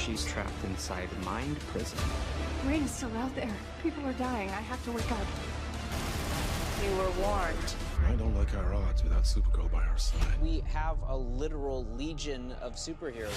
she's trapped inside Mind Prison. Rain is still out there. People are dying. I have to wake up. You were warned. I don't like our odds without Supergirl by our side. We have a literal legion of superheroes.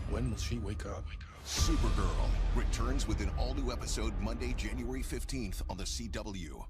When will she wake up? Supergirl returns with an all-new episode Monday, January 15th on the CW.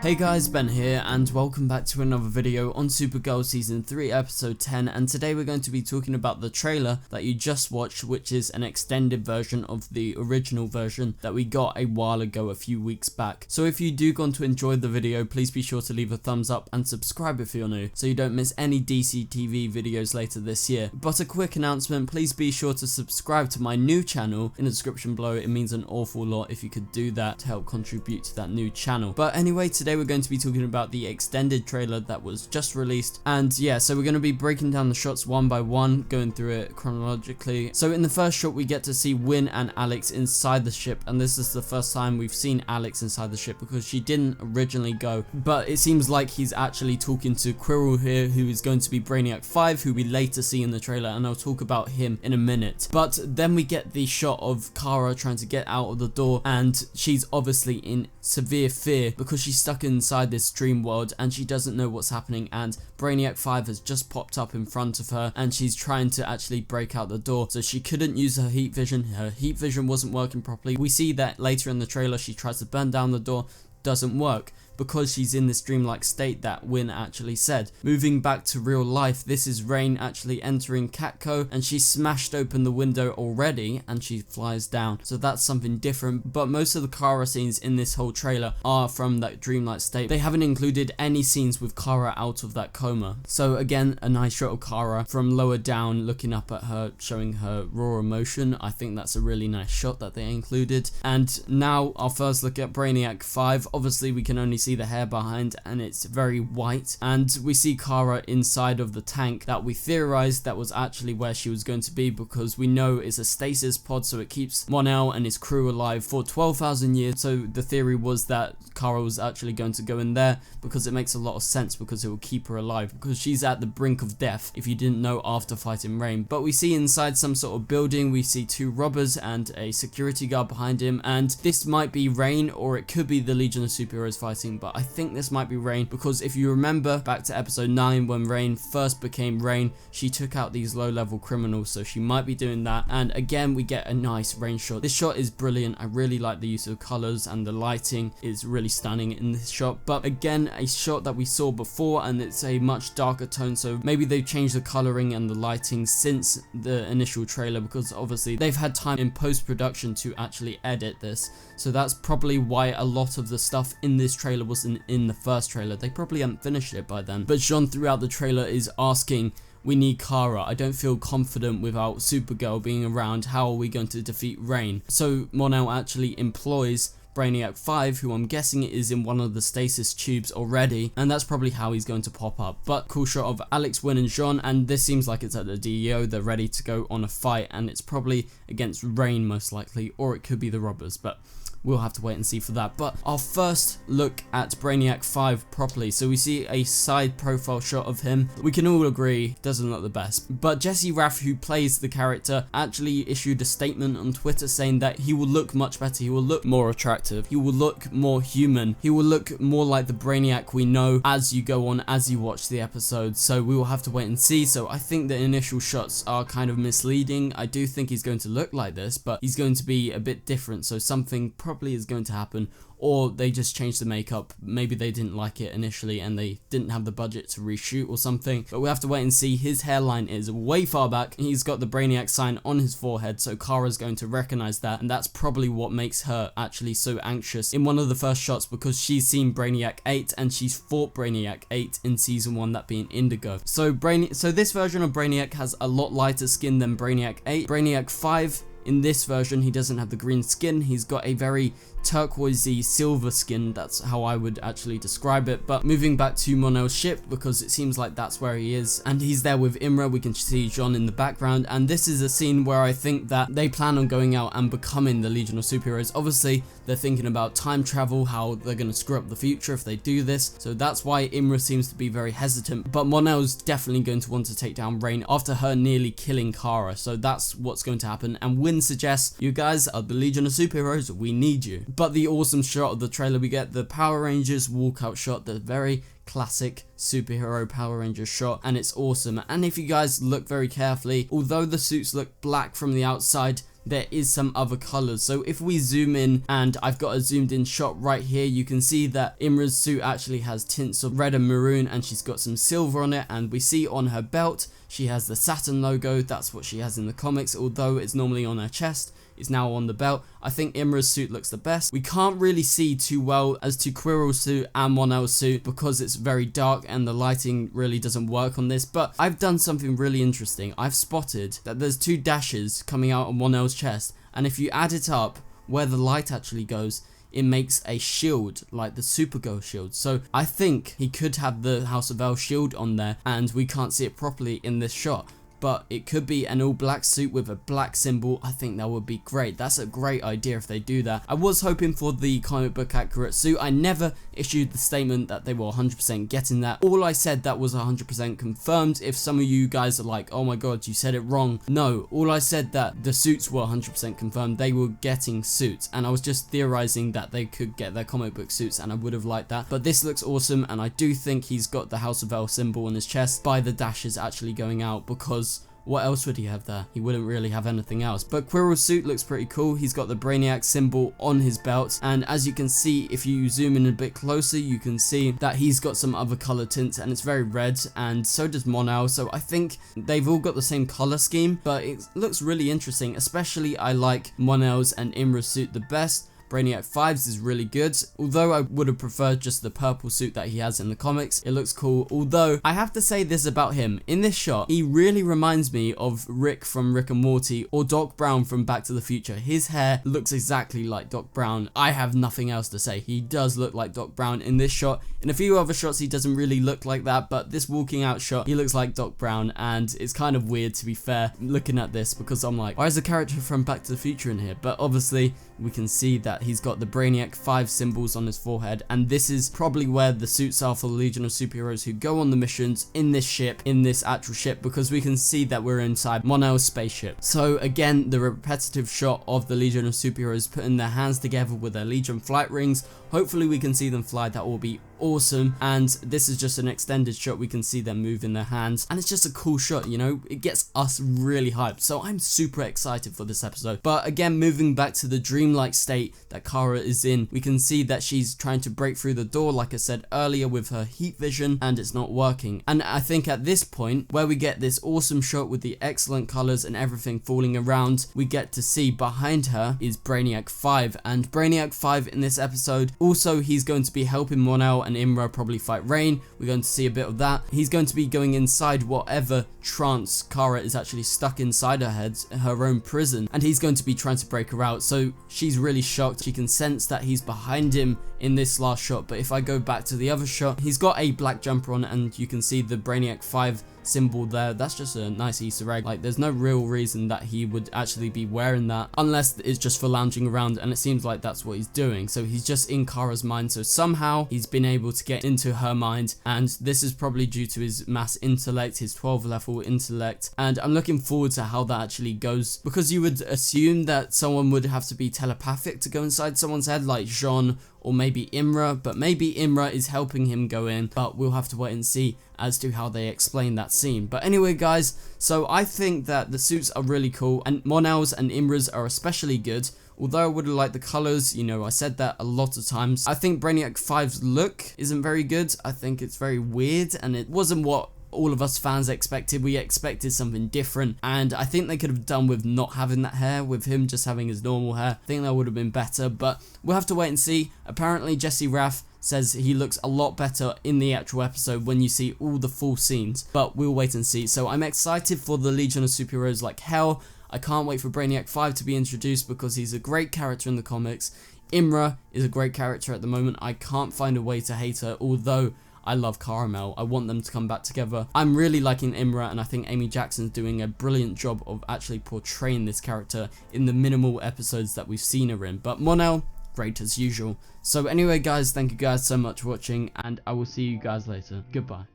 Hey guys, Ben here and welcome back to another video on Supergirl Season 3 Episode 10, and today we're going to be talking about the trailer that you just watched, which is an extended version of the original version that we got a while ago, a few weeks back. So if you do want to enjoy the video, please be sure to leave a thumbs up and subscribe if you're new, so you don't miss any DC TV videos later this year. But a quick announcement, please be sure to subscribe to my new channel in the description below. It means an awful lot if you could do that to help contribute to that new channel. But anyway, today we're going to be talking about the extended trailer that was just released, and yeah, so we're going to be breaking down the shots one by one, going through it chronologically. So in the first shot we get to see Winn and Alex inside the ship, and this is the first time we've seen Alex inside the ship because she didn't originally go, but it seems like he's actually talking to Quirrell here, who is going to be Brainiac 5, who we later see in the trailer, and I'll talk about him in a minute. But then we get the shot of Kara trying to get out of the door, and she's obviously in severe fear because she's stuck inside this dream world and she doesn't know what's happening, and Brainiac 5 has just popped up in front of her and she's trying to actually break out the door, so she couldn't use her heat vision wasn't working properly. We see that later in the trailer she tries to burn down the door, doesn't work because she's in this dreamlike state that Winn actually said. Moving back to real life, this is Rain actually entering Catco, and she smashed open the window already and she flies down, so that's something different. But most of the Kara scenes in this whole trailer are from that dreamlike state. They haven't included any scenes with Kara out of that coma. So again, a nice shot of Kara from lower down looking up at her, showing her raw emotion. I think that's a really nice shot that they included. And now our first look at Brainiac 5. Obviously we can only see the hair behind and it's very white, and we see Kara inside of the tank that we theorized that was actually where she was going to be, because we know it's a stasis pod, so it keeps Mon-El and his crew alive for 12,000 years. So the theory was that Kara was actually going to go in there because it makes a lot of sense, because it will keep her alive, because she's at the brink of death if you didn't know after fighting Rain. But we see inside some sort of building, we see two robbers and a security guard behind him, and this might be Rain or it could be the Legion of Superheroes fighting, but I think this might be Rain, because if you remember back to episode 9 when Rain first became Rain, she took out these low-level criminals, so she might be doing that. And again we get a nice Rain shot. This shot is brilliant. I really like the use of colors and the lighting is really stunning in this shot. But again, a shot that we saw before, and it's a much darker tone, so maybe they've changed the coloring and the lighting since the initial trailer, because obviously they've had time in post-production to actually edit this, so that's probably why a lot of the stuff in this trailer wasn't in the first trailer. They probably haven't finished it by then. But Jean throughout the trailer is asking, we need Kara. I don't feel confident without Supergirl being around. How are we going to defeat Rain? So Mon-El actually employs Brainiac 5, who I'm guessing is in one of the stasis tubes already, and that's probably how he's going to pop up. But cool shot of Alex, Winn and Jean, and this seems like it's at the DEO. They're ready to go on a fight, and it's probably against Rain most likely, or it could be the robbers, but we'll have to wait and see for that. But our first look at Brainiac 5 properly, so we see a side profile shot of him. We can all agree doesn't look the best, but Jesse Raff, who plays the character, actually issued a statement on Twitter saying that he will look much better, he will look more attractive, he will look more human, he will look more like the Brainiac we know as you go on, as you watch the episode. So we will have to wait and see. So I think the initial shots are kind of misleading. I do think he's going to look like this, but he's going to be a bit different, so something probably is going to happen, or they just changed the makeup. Maybe they didn't like it initially and they didn't have the budget to reshoot or something, but we have to wait and see. His hairline is way far back, he's got the Brainiac sign on his forehead, so Kara's going to recognize that, and that's probably what makes her actually so anxious in one of the first shots, because she's seen Brainiac 8 and she's fought Brainiac 8 in season 1, that being Indigo. So this version of Brainiac has a lot lighter skin than Brainiac 8. Brainiac 5 in this version he doesn't have the green skin, he's got a very turquoisey silver skin. That's how I would actually describe it. But moving back to Mon-El's ship, because it seems like that's where he is, and he's there with Imra. We can see John in the background, and this is a scene where I think that they plan on going out and becoming the Legion of Superheroes. Obviously they're thinking about time travel, how they're going to screw up the future if they do this, so that's why Imra seems to be very hesitant. But Mon-El's definitely going to want to take down Reign after her nearly killing Kara, so that's what's going to happen. And Wynn suggests, you guys are the Legion of Superheroes, we need you. But the awesome shot of the trailer, we get the Power Rangers walkout shot, the very classic superhero Power Rangers shot, and it's awesome. And if you guys look very carefully, although the suits look black from the outside, there is some other colors. So if we zoom in, and I've got a zoomed in shot right here, you can see that Imra's suit actually has tints of red and maroon, and she's got some silver on it, and we see on her belt she has the Saturn logo. That's what she has in the comics, although it's normally on her chest, it's now on the belt. I think Imra's suit looks the best. We can't really see too well as to Quirrell's suit and Mon-El's suit because it's very dark and the lighting really doesn't work on this, but I've done something really interesting. I've spotted that there's two dashes coming out on Mon-El's chest, and if you add it up where the light actually goes, it makes a shield like the Supergirl shield. So I think he could have the House of El shield on there, and we can't see it properly in this shot. But it could be an all black suit with a black symbol. I think that would be great. That's a great idea if they do that. I was hoping for the comic book accurate suit. I never issued the statement that they were 100% getting that. All I said that was 100% confirmed. If some of you guys are like, oh my god, you said it wrong. No, all I said that the suits were 100% confirmed. They were getting suits, and I was just theorizing that they could get their comic book suits, and I would have liked that. But this looks awesome, and I do think he's got the House of El symbol on his chest by the dashes actually going out, because what else would he have there? He wouldn't really have anything else. But Quirrell's suit looks pretty cool. He's got the Brainiac symbol on his belt, and as you can see, if you zoom in a bit closer, you can see that he's got some other color tints, and it's very red, and so does Mon-El. So I think they've all got the same color scheme, but it looks really interesting. Especially I like Mon-El's and Imra's suit the best. Brainiac 5's is really good, although I would have preferred just the purple suit that he has in the comics. It looks cool, although I have to say this about him. In this shot, he really reminds me of Rick from Rick and Morty or Doc Brown from Back to the Future. His hair looks exactly like Doc Brown. I have nothing else to say. He does look like Doc Brown in this shot. In a few other shots, he doesn't really look like that, but this walking out shot, he looks like Doc Brown, and it's kind of weird, to be fair, looking at this, because I'm like, why is a character from Back to the Future in here? But obviously, we can see that he's got the Brainiac 5 symbols on his forehead, and this is probably where the suits are for the Legion of Superheroes who go on the missions in this ship, in this actual ship, because we can see that we're inside Mon-El's spaceship. So again, the repetitive shot of the Legion of Superheroes putting their hands together with their Legion flight rings. Hopefully we can see them fly. That will be awesome. And this is just an extended shot. We can see them moving their hands, and it's just a cool shot, you know. It gets us really hyped, so I'm super excited for this episode. But again, moving back to the dreamlike state that Kara is in, we can see that she's trying to break through the door, like I said earlier, with her heat vision, and it's not working. And I think at this point, where we get this awesome shot with the excellent colors and everything falling around, we get to see behind her is Brainiac 5, and Brainiac 5 in this episode, also he's going to be helping Mon-El and Imra probably fight Reign. We're going to see a bit of that. He's going to be going inside whatever trance Kara is actually stuck inside her own prison, and he's going to be trying to break her out. So she's really shocked. She can sense that he's behind him in this last shot. But if I go back to the other shot, he's got a black jumper on, and you can see the Brainiac 5 symbol there. That's just a nice Easter egg. Like, there's no real reason that he would actually be wearing that unless it's just for lounging around, and it seems like that's what he's doing. So he's just in Kara's mind, so somehow he's been able to get into her mind, and this is probably due to his mass intellect, his 12 level intellect. And I'm looking forward to how that actually goes, because you would assume that someone would have to be telepathic to go inside someone's head, like Jean or maybe Imra, but maybe Imra is helping him go in, but we'll have to wait and see as to how they explain that scene. But anyway guys, so I think that the suits are really cool, and Mon-El's and Imra's are especially good. Although I would have liked the colors, you know, I said that a lot of times. I think Brainiac 5's look isn't very good. I think it's very weird, and it wasn't what all of us fans expected. We expected something different, and I think they could have done with not having that hair, with him just having his normal hair. I think that would have been better, but we'll have to wait and see. Apparently Jesse Rath says he looks a lot better in the actual episode when you see all the full scenes, but we'll wait and see. So I'm excited for the Legion of Superheroes like hell. I can't wait for Brainiac 5 to be introduced because he's a great character in the comics. Imra is a great character at the moment. I can't find a way to hate her, although I love Caramel. I want them to come back together. I'm really liking Imra, and I think Amy Jackson's doing a brilliant job of actually portraying this character in the minimal episodes that we've seen her in. But Mon-El, great as usual. So anyway guys, thank you guys so much for watching, and I will see you guys later. Goodbye.